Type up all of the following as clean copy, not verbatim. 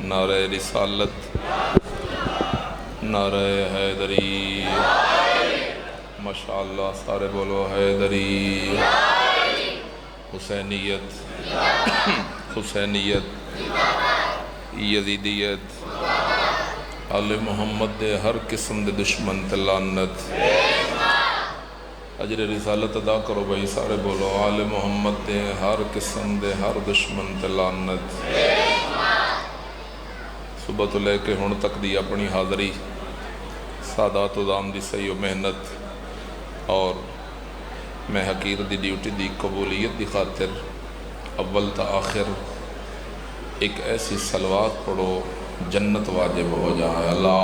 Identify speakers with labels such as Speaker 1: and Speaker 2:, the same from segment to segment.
Speaker 1: نعرہ رسالت، نعرہ حیدری، ماشاءاللہ سارے بولو حیدری، حسینیت، حسینیت، یزیدیت، آل محمد دے ہر قسم دے دشمن تے لعنت، اجر رسالت ادا کرو بھائی سارے بولو آل محمد دے ہر قسم دے ہر دشمن تے لعنت۔ صبح تو لے کے ہن تک دی اپنی حاضری، سادات ادام دی صحیح و محنت، اور میں حقیر دی ڈیوٹی دی قبولیت دی خاطر اول تا آخر ایک ایسی صلوات پڑھو جنت واجب ہو جائے۔ اللہ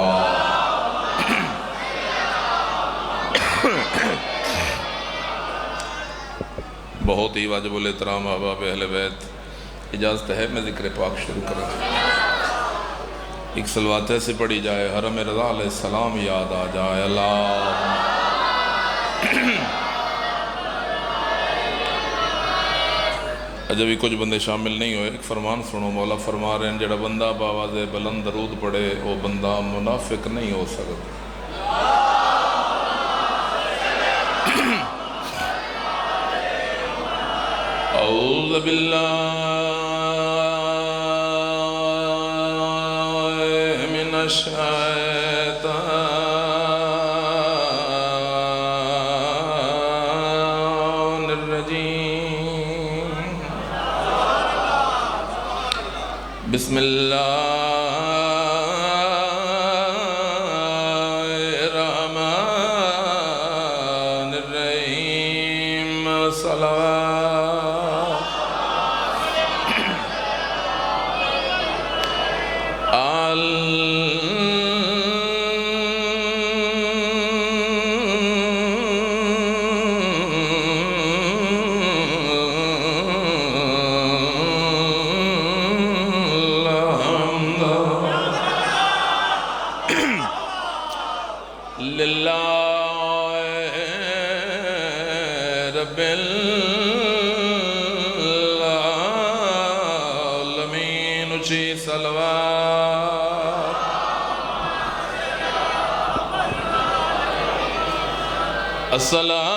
Speaker 1: بہت ہی واجب الاحترام احباب اہل بیت، اجازت ہے میں ذکر پاک شروع کروں۔ ایک صلوات ایسے پڑھی جائے حرم رضا علیہ السلام یاد آ جائے۔ اللہ جبھی کچھ بندے شامل نہیں ہوئے، ایک فرمان سنو، مولا فرما رہے ہیں جڑا بندہ باواز بلند درود پڑھے وہ بندہ منافق نہیں ہو سکتا۔ اعوذ باللہ من الشیطان الرجیم، بسم اللہ الرحمن الرحیم، صلوات رب العالمین، اچھی صلوات الصلاۃ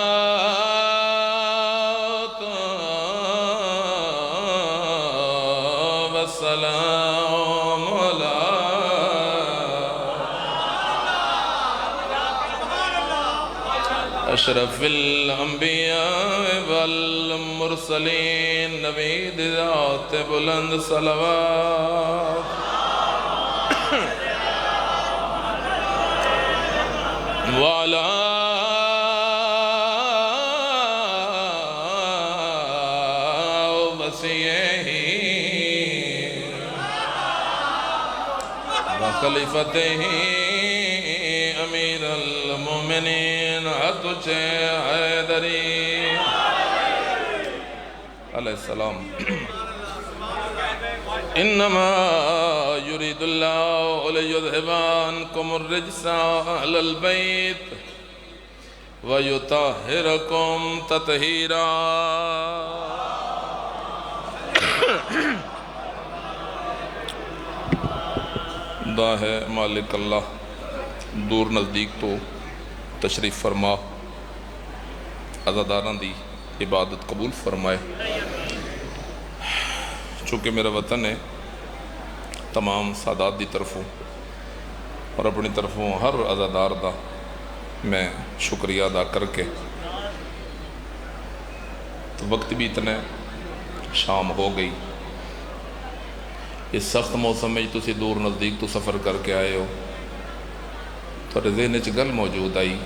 Speaker 1: والسلام علی اشرف الانبیاء والمرسلین، نبی ذات بلند، صلوات وعلی وصیہ وخلیفتہ امیر المومنین تجھے حیدری علیہ السلام۔ انما یرید اللہ لیذھب عنکم الرجس اہل البیت ویطہرکم تطہیرا۔ دا ہے مالک اللہ دور نزدیک تو تشریف فرما، عزاداراں دی عبادت قبول فرمائے۔ چونکہ میرا وطن ہے، تمام سادات دی طرفوں اور اپنی طرفوں ہر عزادار دا میں شکریہ ادا کر کے، تو وقت بھی اتنا شام ہو گئی، اس سخت موسم میں تسی دور نزدیک تو سفر کر کے آئے ہو، تھوڑے ذہن چ گل موجود آئی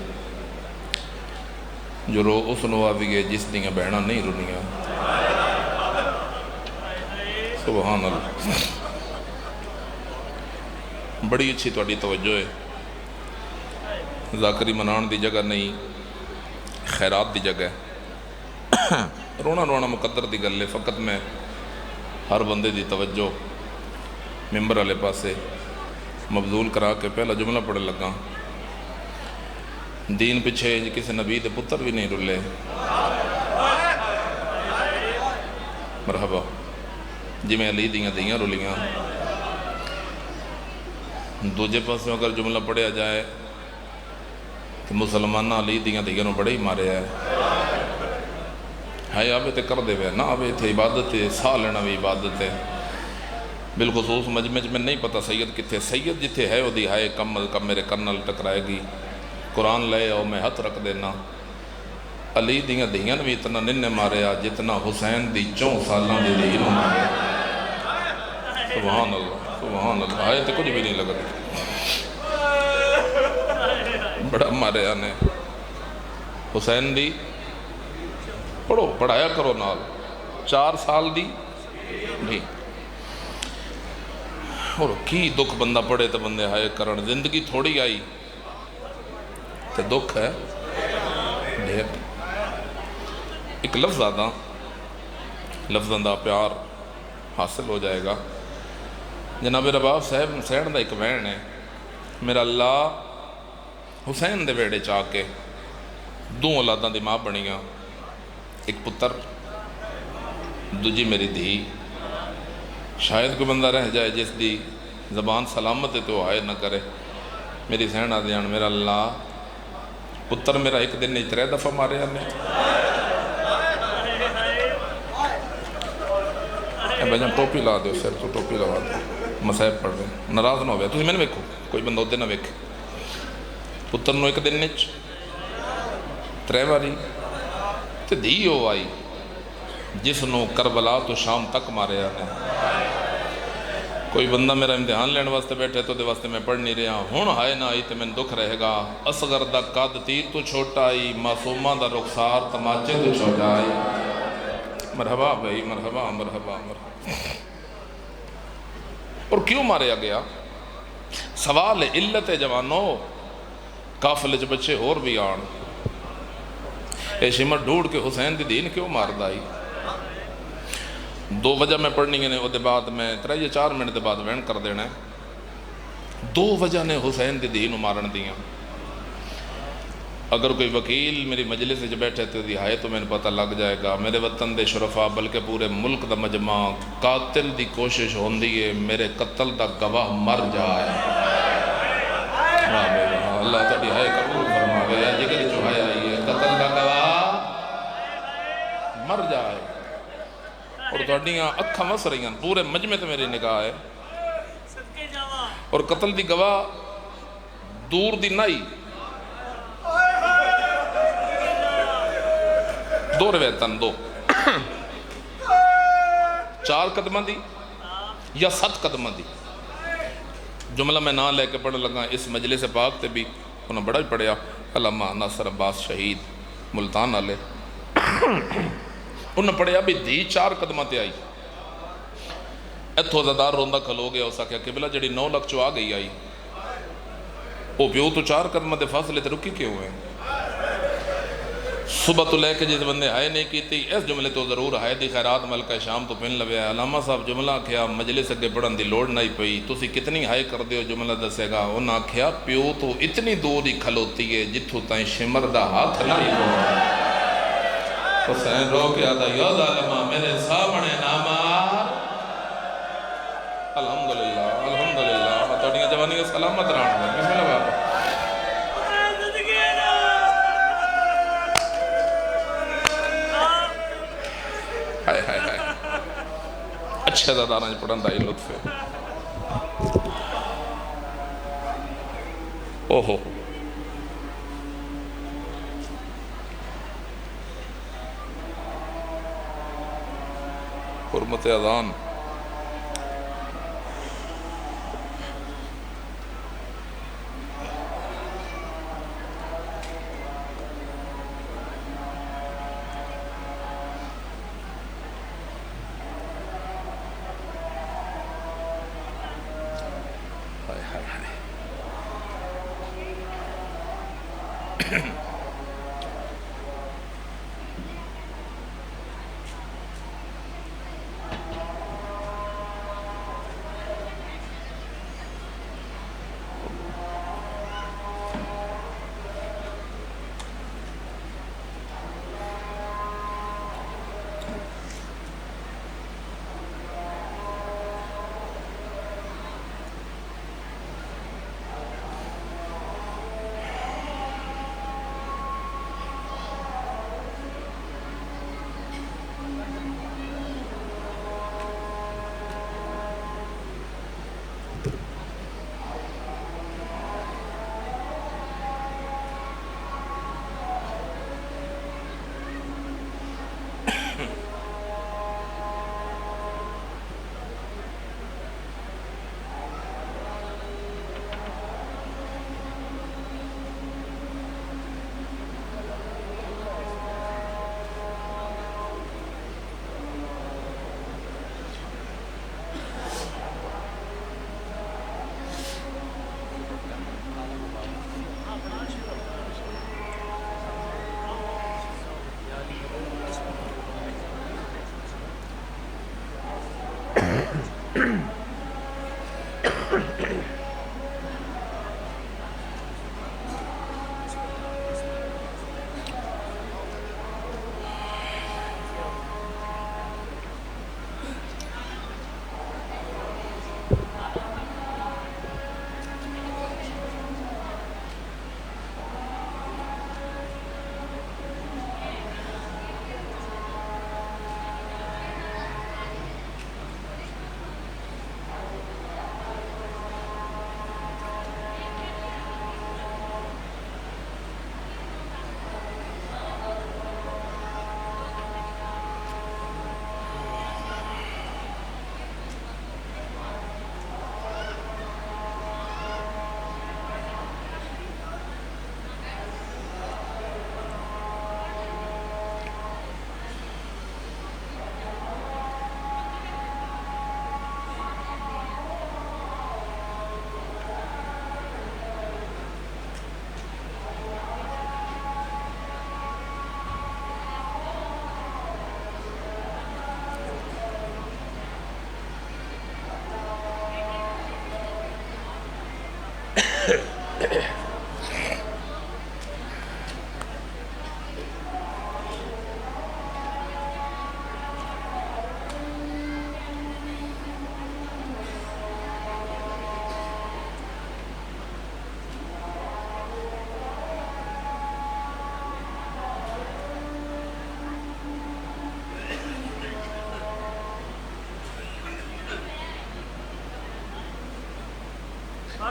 Speaker 1: جو رو اس نو آوی گئے جس دیاں بہناں نہیں رونیاں۔ سبحان اللہ، بڑی اچھی تواڈی توجہ ہے، ذاکری منان دی جگہ نہیں، خیرات دی جگہ ہے۔ رونا رونا مقدر دی گل ہے، فقط میں ہر بندے دی توجہ ممبر والے پاسے مبذول کرا کے پہلا جملہ پڑھنے لگا، دین پچھے کسی نبی دے پتر بھی نہیں رلے۔ مرحبا، جی میں علی دیاں دیاں رلیاں، دوجے پاسوں اگر جملہ پڑھیا جائے تو مسلمانہ علی دیاں دیگروں بڑے ہی مارے ہے آبے تے کر دے وے نہ آبے تے عبادت ہے، ساہ لینا بھی عبادت ہے۔ بالخصوص مجمع میں نہیں پتہ سید کتھے، سید جتھے ہے وہ دی ہائے کم از کم میرے کرنل ٹکرائے گی، قرآن لے آؤ میں ہاتھ رکھ دینا۔ علی دیاں دیاں بھی اتنا ننے مارے جتنا حسین دی 4 سالاں دی دین مارے۔ سبحان اللہ سبحان اللہ، آئے تے کچھ بھی نہیں لگا بڑا مارے آنے۔ حسین دی پڑھو پڑھایا کرو نال، 4 سال دی نہیں۔ اور کی دکھ بندہ پڑھے تو بندے ہائے کرن، زندگی تھوڑی آئی تو دکھ ہے ڈھیر۔ ایک لفظ آدھا، لفظاں دا پیار حاصل ہو جائے گا۔ جناب رباب صاحب حسین دا ایک وین ہے، میرا اللہ حسین دے ویڑے چاہ کے 2 اولاداں دی ماں بنیاں، ایک پتر دوجی میری دھی۔ شاید کوئی بندہ رہ جائے جس دی زبان سلامت ہے تو آئے نہ کرے۔ میری سین آ دیان میرا اللہ پتر میرا ایک دن 3 دفعہ مارے آنے۔ بھائی ٹوپی لا دے سر تو ٹوپی لگا دے، مسائب پڑھ رہے ہیں، ناراض نہ ہو گیا، تُسی میں نے ویکھو کوئی بندہ ہوتے نہ ویکھے۔ پتر نو ایک دن 3 باری تے دھی ہو آئی جس نو کربلا تو شام تک مارے آنے۔ کوئی بندہ میرا امتحان لین واسطے بیٹھے تو دے واسطے میں پڑھ نہیں رہا، ہون ہائے نہ آئی تے میں دکھ رہے گا۔ اصغر دا قد تیر تو چھوٹا آئی، معصومہ دا رخسار تماچے تو چھوٹا آئی۔ مرحبا بھائی مرحبا مرحبا مرحبا۔ اور کیوں ماریا گیا؟ سوال علت جوانو، قافلے چ بچے اور بھی آن، اے شمر ڈھوڑ کے حسین دی دین کیوں مار دائی؟ 2 وجہ میں پڑھنی ہے نے، وہ دے بعد میں 3 یا 4 منٹ دے بعد وین کر دینا ہے۔ 2 وجہ نے حسین دی دین مارن دیاں۔ اگر کوئی وکیل میری مجلس سے بیٹھے تو دہائے تو میں نے پتہ لگ جائے گا، میرے وطن دے شرفا بلکہ پورے ملک دا مجمع قاتل دی کوشش ہوندی ہے میرے قتل دا گواہ مر جائے۔ اللہ تعالی ہائے قبول فرماوے، یا جگر چوہائے آئی ہے قتل دا گواہ مر جائے۔ اور تھوڑیاں اکھاں وس رہی ہیں، پورے مجمع تے میری نگاہ ہے، اور قتل دی گواہ دور دی نہیں۔ 2 روایتاں 2 4 قدمہ دی یا 7 قدمہ دی۔ جملہ میں نہ لے کے پڑھ لگا، اس مجلس پاک تے بھی انہوں بڑا ہی پڑھیا، علامہ ناصر عباس شہید ملتان آلے، انہوں پڑھیا بھی دی 4 قدمہ تے آئی۔ ایتھو زدار روندہ کھلو گیا، اسا کیا قبلہ جڑی 9 لکھ چو آ گئی آئی، او پیو تو 4 قدمہ دے فاصلے تے رکی کیوں ہوئے؟ صبح تو لے کے جس بندے ہائے نہیں کی تھی، اس جملے تو ضرور ہائے دی خیرات ملکہ شام تو پہن لوے ہے۔ علامہ صاحب جملہ کیا مجلس اگے پڑھن دی لوڑ نہیں پئی، تُسی کتنی ہائے کر دیو جملہ دسے گا۔ انہاں کیا پیو تو اتنی دور ہی کھلوتی ہے جتھو تائیں شمر دا ہاتھ نہیں ہو۔ حسین رو کے آدھا یا ظالمہ میرے سامنے نامار۔ الحمدللہ الحمدللہ، توڑیاں جوانی کا سلامت رہنا ہے۔ بسم اللہ بابا۔ ہائے ہائے ہائے، اچھے داداراں پڑھن دا ہی لطف ہے۔ اوہو حرمت اذان۔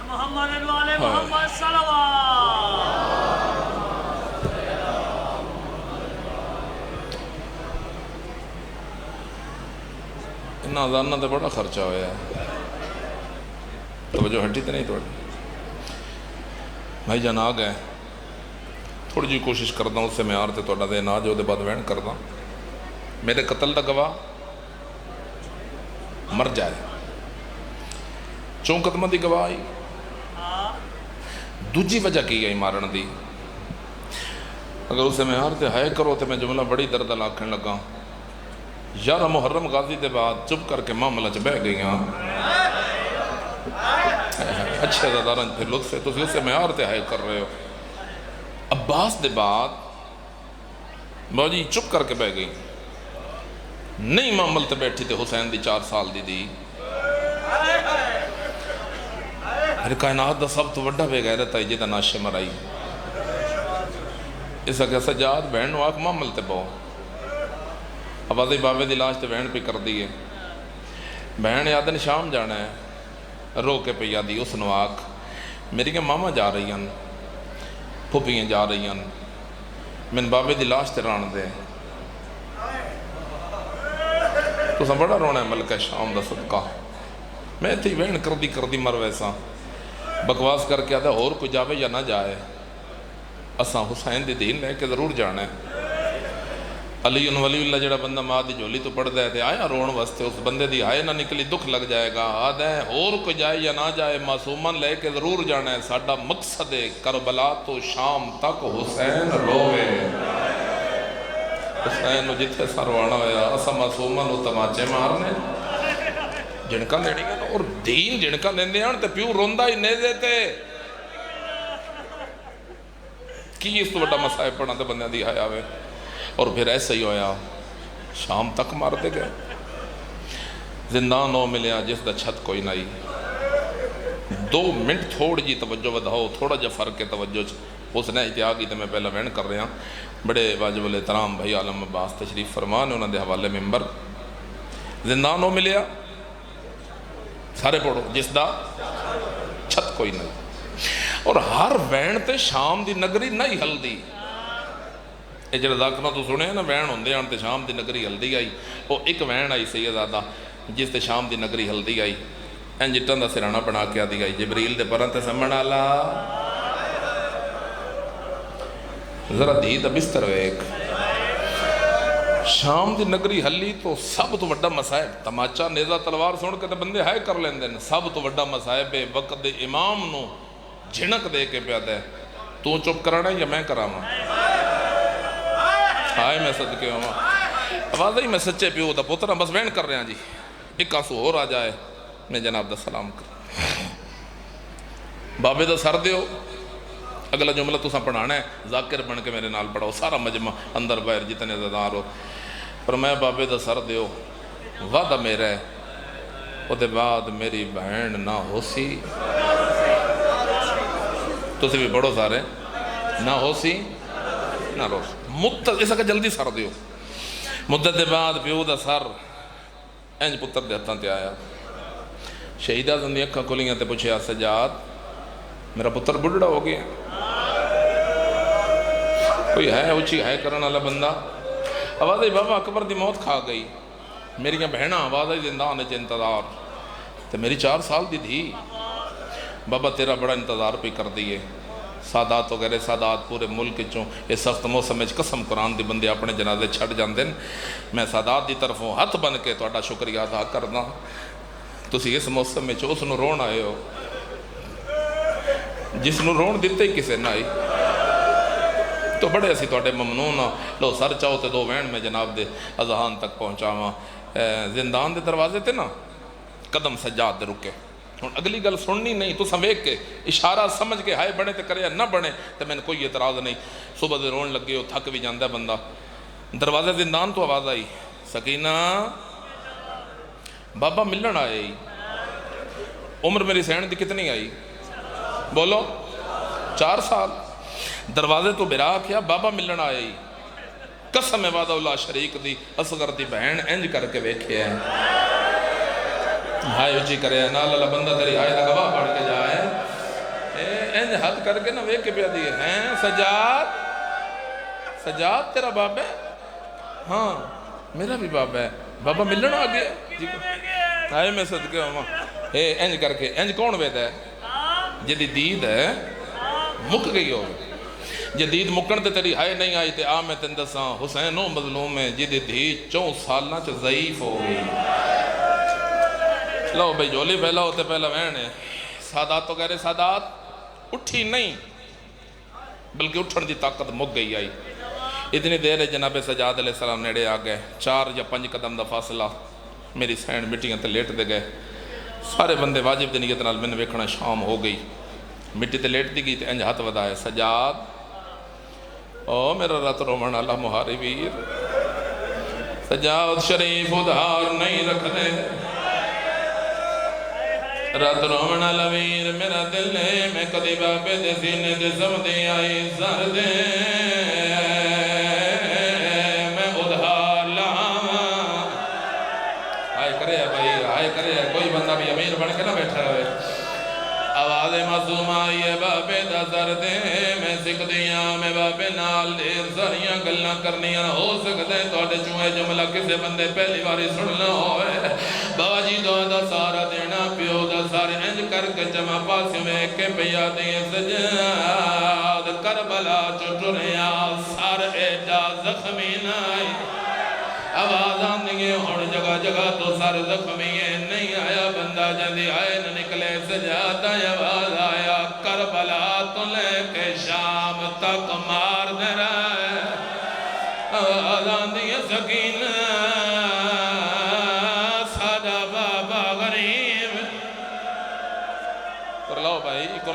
Speaker 2: محمد والے محمد صلوات.
Speaker 1: انہاں اذاناں تے بڑا خرچہ ہویا ہے. توجہ ہٹی تے نہیں توڑی بھائی جان آ گئے. تھوڑی جی کوشش کردا اس سے معیار تے تہاڈا دے نہ جو دے بعد وین کردا. میرے قتل دا گواہ مر جائے. چون قدمہ دی گواہ آئی. دوجی وجہ کی گئی مارن دی. اگر اسے معیار تے ہائے کرو تے میں جملہ بڑی درد لاکھن لگا. 11 محرم غازی دے بعد چپ کر کے معاملہ چ بہ گئی ہاں. اچھے دادارن پھر لطف ہے تسی اسے معیار تے ہائے کر رہے ہو. عباس دے بعد باجی چپ کر کے بہ گئی. نہیں معامل تے بیٹھی تے حسین دی 4 سال دی میرے کائنات دا سب تو وڈا بے غیرت ہے جی دا ناشے مرائی. اس اگے سجاد بہن نو آکھ معامل تے بہو. آوازی بابے دی لاش تے بہن پہ کر دیئے. بہن یادن شام جانا ہے رو کے پہ یادی اس نو آکھ میری کہ ماما جا رہی ہیں پھوپیاں جا رہی ہیں من بابے دی لاش تے ران دے. تو سا بڑا رونا ہے ملکہ شام دا صدقہ. میں تھی بہن کر دی مر ویسا بکواس کر کے آدھا اور کوئی جاوے یا نہ جائے اساں حسین دی دین لے کے ضرور جانا ہے. علی ولی اللہ جڑا بندہ ماں دی جولی تو پڑھ دے تھے آیا رون واسطے اس بندے دی آئے نہ نکلی دکھ لگ جائے گا. آدھا ہے اور کوئی جائے یا نہ جائے معصومن لے کے ضرور جانا ہے. ساڈا مقصد ہے کربلا تو شام تک حسین روے. حسین جتھے سروانا ہویا اسا معصومن و تماچے مارنے جنکا لینی گا اور دین جنکا لیندے ہیں تے پیو روندہ ہی نیزے تے کی اس تو بڑا مسائب پڑھنا تے بندیاں دی آیا ہوئے. اور پھر ایسا ہی ہویا شام تک مار دے گئے. زندان ہو ملیا جس دا چھت کوئی نہیں. 2 منٹ تھوڑ جی توجہ ودھاؤ تھوڑا جا فرق کے توجہ اس نے احتیاقی تے میں پہلا وین کر رہا ہوں. بڑے واجب الاحترام بھائی عالم عباس تشریف فرمان انہوں نے حوالے ممبر. زندان ہو ملیا سارے پڑھو جس دا چھت کوئی نہیں. اور ہر وین تے شام دی نگری نہیں ہل دی. یہ جڑا ذاکرہ تو سنے ہیں نا وین ہوندے ہیں تے شام دی نگری ہلدی آئی. وہ ایک وین آئی سیدادہ جس تے شام دی نگری ہلدی آئی. این جٹن دا سرانہ بنا کے آدھی گئی جبریل دے پرن تے سمن آلا ذرا دی دا بستر ایک. شام دی نگری ہلی تو سب تو وڈا مسائب تماچا نیزہ تلوار سن کے بندے ہائے کر لیندے ہیں. سب تو وڈا مسائب ہے وقت دے امام نو جھنک دے کے پیادہ ہے تو چپ کرانا ہے یا میں کراما. ہائے میں صدقے ہوں آواز ہی میں سچے پیو دا پترہ بس وین کر رہے ہیں جی. ایک آنسو اور آ جائے میں جناب دا سلام کر بابے دا سر دیو اگلا جملہ تساں پڑھانا ہے ذاکر بن کے میرے نال پڑھاؤ سارا مجمع اندر باہر جتنے زدار ہو فرمایا بابے دا سر دیو وعدہ میرا ہے او دے بعد میری بہن نہ ہو سی تسی بھی بڑھو سارے نہ ہو سی نہ رو سی مدت اس کا جلدی سر دیو مدت دے بعد پیو دا سر انج پتر دے ہتھاں تے آیا شہیدہ زندی اکھاں کھلیاں تے پوچھیا سجاد میرا پتر بڑھڑا ہو گیا کوئی ہے اچھی ہے کرن والا بندہ آواز آئی بابا اکبر دی موت کھا گئی میری بہناں آواز آئی زندان وچ انتظار تے میری 4 سال دی تھی بابا تیرا بڑا انتظار پہ کر دیئے سادات وغیرہ سادات پورے ملک چوں یہ سخت موسم وچ قسم قرآن دی بندے اپنے جنازے چھڑ جاندے میں سادات دی طرفوں ہاتھ بن کے تہاڈا شکریہ ادا کرنا تسی اس موسم وچ اس نوں رون آئے ہو جس نوں رون دتے ہی کسے نہ آئی تو بڑے اسی تہاڈے ممنون ہاں لو سر چاہو تے 2 وین میں جناب دے اذہان تک پہنچاواں زندان دے دروازے تے نا قدم سجاد دے رکے ہن اگلی گل سننی نہیں تو ویکھ کے اشارہ سمجھ کے ہائے بنے تے کرے نہ بنے تے میں کوئی اعتراض نہیں صبح دے رون لگے ہو تھک بھی جاندا ہے بندہ دروازے زندان تو آواز آئی سکینہ بابا ملن آئے عمر میری سین دی کتنی آئی بولو 4 سال دروازے تو برا کیا بابا ملن آئے قسم وعدہ اللہ شریک دی اصغر دی بہن انج کر کے ویکھے ہیں ہائے اچھی کرے نال اللہ بندہ تیری آئے دا گواہ پڑھ کے جائے انج ہاتھ کر کے نہ ویکھ کے پیا دیئے ہیں سجاد تیرا باب ہے ہاں میرا بھی باب ہے بابا ملن آ گیا آئے میں صدقے ہوں انج کر کے انج کون ویدہ ہے جدی دید ہے مک گئی ہو جدید مکن تے تیری ہائے نہیں آئی تے آ میں تندساں حسین و مظلوم ہے جدی دھی 4 سالنا چا ضعیف ہو گئی لو بھئی جولی پہلا ہوتے پہلا وینے سادات تو کہہ رہے سادات اٹھی نہیں بلکہ اٹھن دی طاقت مک گئی آئی اتنی دیر ہے جناب سجاد علیہ السلام نیڑے آ گئے 4 یا 5 قدم دا فاصلہ میری سینڈ مٹیاں تے لیٹ دے گئے سارے بندے واجب دی نیت نال میں نے ویکھنا شام ہو گئی مٹی تے لیٹ دی گئی تے انج ہاتھ ودائے سجاد او میرا رات رومن اللہ مہاری ویر سجاد شریف ادھار نہیں رکھ دے رات رومن اللہ ویر میرا دل ہے میں کدی بابے دے سینے دے سمدی آئی زر دے میں ادھار لاواں آئے کرے بھائی آئے کرے کوئی بندہ بھی امیر بن کے نہ بیٹھا ہوئے آواز معصوم آئی ہے بابے دا زر دے میں سکھ دیاں میں بابے نال دیر ساریاں گلنا کرنیاں ہو سکتے توڑے چوئے جملہ کسے بندے پہلی باری سننا ہوئے بابا جی دعا دا سارا دینا پیو دا سارے انج کر کے جمع پاسی میں کے پیا دیں سجاد کربلا چٹریا سار ایڈا زخمی نائی آواز آندھیں اور جگہ جگہ تو سار زخمی نہیں آیا بندہ جندی آئے نہ نکلے سجاد آواز آیا کربلا تو لے کے شام تک مار دے رہا ہے آواز آندھیں سکینہ سادہ بابا غریب کر لاؤ بھائی کر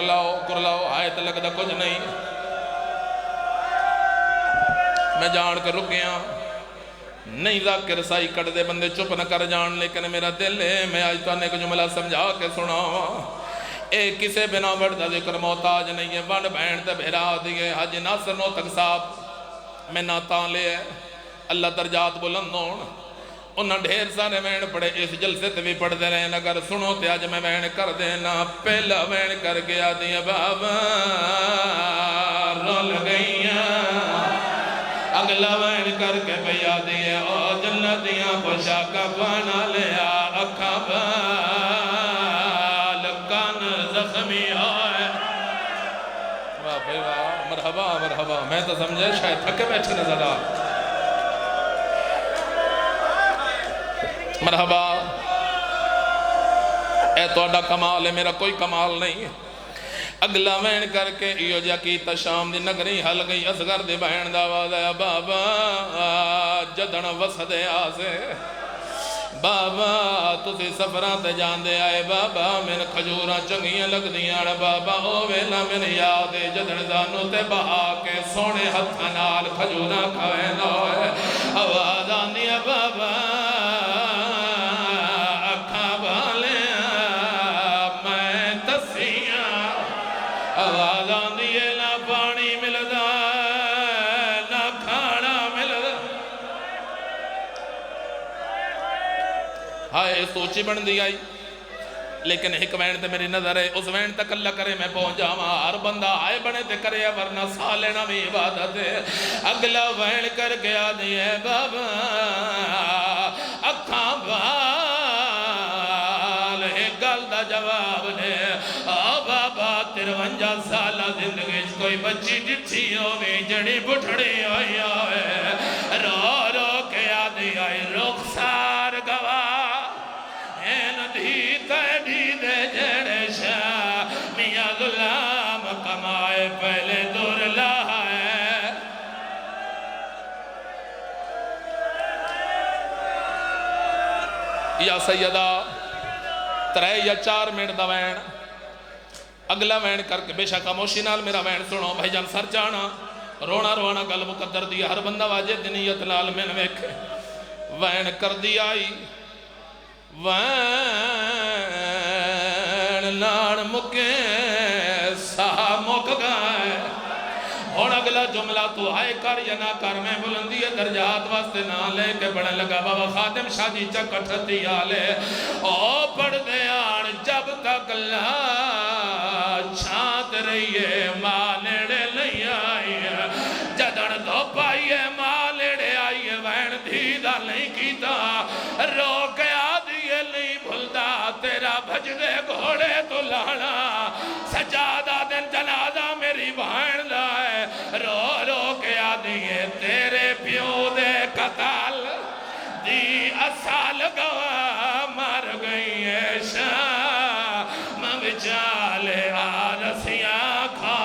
Speaker 1: لاؤ آئے تو لگتا کچھ نہیں میں جان کے رک گیا نہیں ذاکر سائی کٹ دے بندے چپ نہ کر جان لیکن میرا دل ہے میں آج تو ایک جملہ سمجھا کے سناواں اے کسے بنا بڑھتا ذکر محتاج نہیں ہے ونڈ بہن تے بھیرا دیئے حج ناصر نوتک صاحب میں ناتاں لے اللہ درجات بلند ہون انہاں ڈھیر سارے وین پڑے اس جلسے تے بھی پڑھ دے رہے ہیں اگر سنو تے آج میں وین کر دینا پہلا وین کر گیا دیا بابا رول گئیاں اگلا وین کر کے پیا دیئے او جنتیاں پوشاکا پانا لیا اکھا بال کان زخمی ہوئے واہ بھائی واہ مرحبا مرحبا میں تو سمجھے شاید تھکے بیٹھے نظر آ مرحبا اے تو اڈا کمال ہے میرا کوئی کمال نہیں ہے اگلا وین کر کے ایو جا کیتا شام دی نگری حل گئی اصغر دی بہن دا آواز آیا بابا جدن وسدے آسے بابا تسی سفراں تے جاندے آئے بابا من کھجوراں چنگیاں لگدیاں نے بابا او ویلا من یاد جدن دانو تے بہا کے سونے ہتھاں نال کھجوراں کھویندا ہوئے آواز آندی ہے بابا اکھاں بالیاں میں تسیاں آواز آندی ہے نہ پانی ملدا نہ کھانا ملدا ہائے سوچی بن دی آئی لیکن ایک وین تے میری نظر ہے اس وین تک اللہ کرے میں پہنچ جاواں ہر بندہ آئے بنے تے کرے ورنہ سا لینا بھی عبادت ہے اگلا وین کر کے آدھی ہے بابا اکھاں بال ایک گل دا جواب نے بابا 53 سالہ زندگی کوئی بچی جتھی ہوئی جڑی بٹھڑی ہوئی ہوئے رو رو کے آدھی آئی رخسار گواہ دے جڑے شاہ میاں غلام کمائے پہلے دور لائے یا سیدہ 3 یا 4 منٹ دا وین اگلا وین کر کے بے شک خاموشی نال میرا وین سنو بھائی جان سر جانا رونا رونا گل مقدر دی ہر بندہ واجہ دنیت لال میں ویکھے وین کر دی آئی وین لان مکے سا مک گئے اور اگلا جملہ تو آئے کر یا نہ کر میں بلندی درجات واسطے نہ لے کے بڑھنے لگا بابا خادم شاہ جی چکٹھتی آلے او پڑھ دے آن جب تک لا چھانت رہیے ماں نیڑے نہیں آئی جدن تو پائیے ماں نیڑے آئی وین دھیدہ نہیں کیتا رو کے آدھیے نہیں بھلدا تیرا بھج دے گھوڑے تو لانا سجادہ دن جنازہ میری بہن لائے رو رو کے آدھیے تیرے پیو دے قتال دی اصال گواہ مر گئی ہے شاہ مبچالے آرسیاں کھا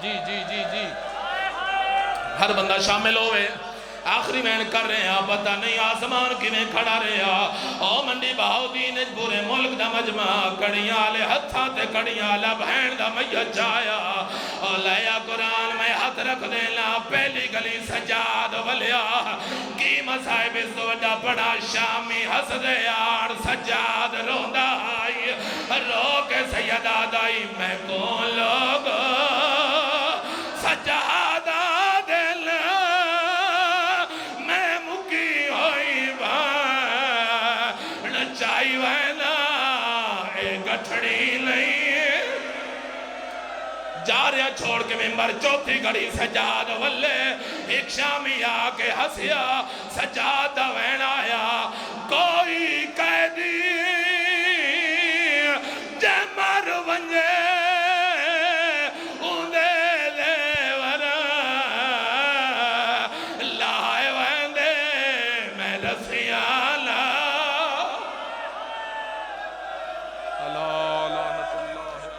Speaker 1: جی جی جی جی ہر بندہ شامل ہوئے آخری میں کر رہے ہیں پتہ نہیں آسمان کی میں کھڑا رہے ہیں او منڈی باہو دین پورے ملک دا مجمع کڑیاں لے ہتھا تے کڑیاں لے بہن دا میت جایا او لیا قرآن میں ہاتھ رکھ دینا پہلی گلی سجاد ولیا کی مسائب سوڈا پڑا شامی ہس دے یار سجاد روندہ آئی رو کے سیدہ دائی میں کون لوگ سجادہ جاریا چھوڑ کے ممبر چوتھی گھڑی سجاد والے ایک شامی آکے ہسیا سجاد وین آیا کوئی قیدی